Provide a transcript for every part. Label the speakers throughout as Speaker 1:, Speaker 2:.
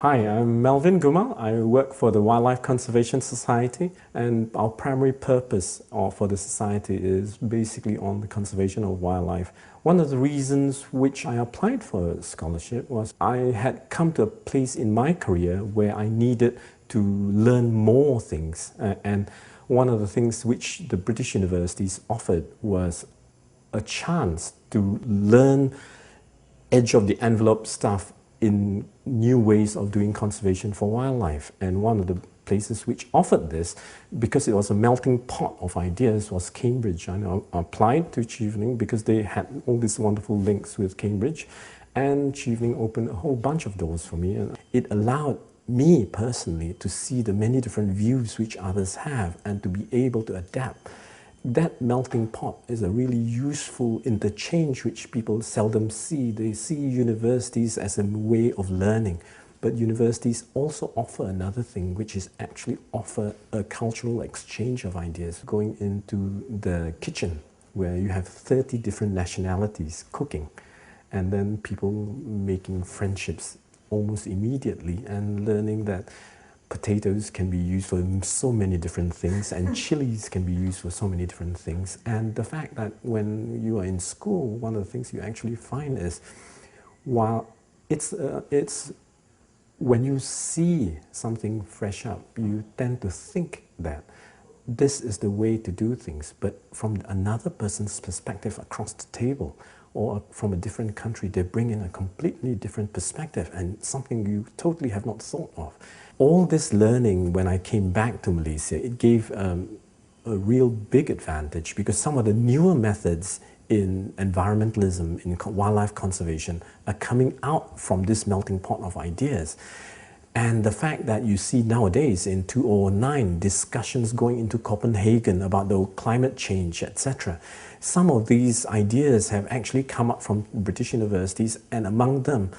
Speaker 1: Hi, I'm Melvin Gumal. I work for the Wildlife Conservation Society, and our primary purpose for the society is basically on the conservation of wildlife. One of the reasons which I applied for a scholarship was I had come to a place in my career where I needed to learn more things, and one of the things which the British universities offered was a chance to learn edge of the envelope stuff in new ways of doing conservation for wildlife. And one of the places which offered this, because it was a melting pot of ideas, was Cambridge. I applied to Chevening because they had all these wonderful links with Cambridge, and Chevening opened a whole bunch of doors for me. And it allowed me personally to see the many different views which others have and to be able to adapt. That melting pot is a really useful interchange which people seldom see. They see universities as a way of learning, but universities also offer another thing, which is actually offer a cultural exchange of ideas. Going into the kitchen where you have 30 different nationalities cooking, and then people making friendships almost immediately and learning that potatoes can be used for so many different things, and chilies can be used for so many different things. And the fact that when you are in school, one of the things you actually find is, while it's when you see something fresh up, you tend to think that this is the way to do things, but from another person's perspective across the table, or from a different country, they bring in a completely different perspective and something you totally have not thought of. All this learning, when I came back to Malaysia, it gave a real big advantage, because some of the newer methods in environmentalism, in wildlife conservation, are coming out from this melting pot of ideas. And the fact that you see nowadays in 2009 discussions going into Copenhagen about the climate change, etc. Some of these ideas have actually come up from British universities, and among them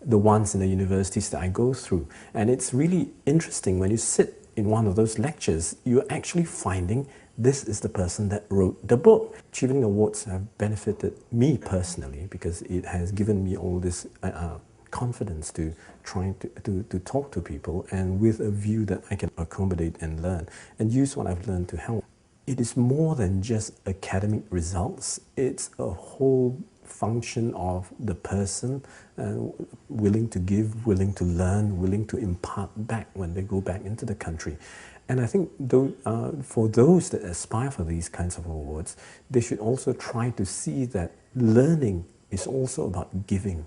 Speaker 1: the ones in the universities that I go through. And it's really interesting when you sit in one of those lectures, you're actually finding this is the person that wrote the book. Chevening Awards have benefited me personally because it has given me all this confidence to try to talk to people, and with a view that I can accommodate and learn and use what I've learned to help. It is more than just academic results. It's a whole function of the person willing to give, willing to learn, willing to impart back when they go back into the country. And I think for those that aspire for these kinds of awards, they should also try to see that learning is also about giving.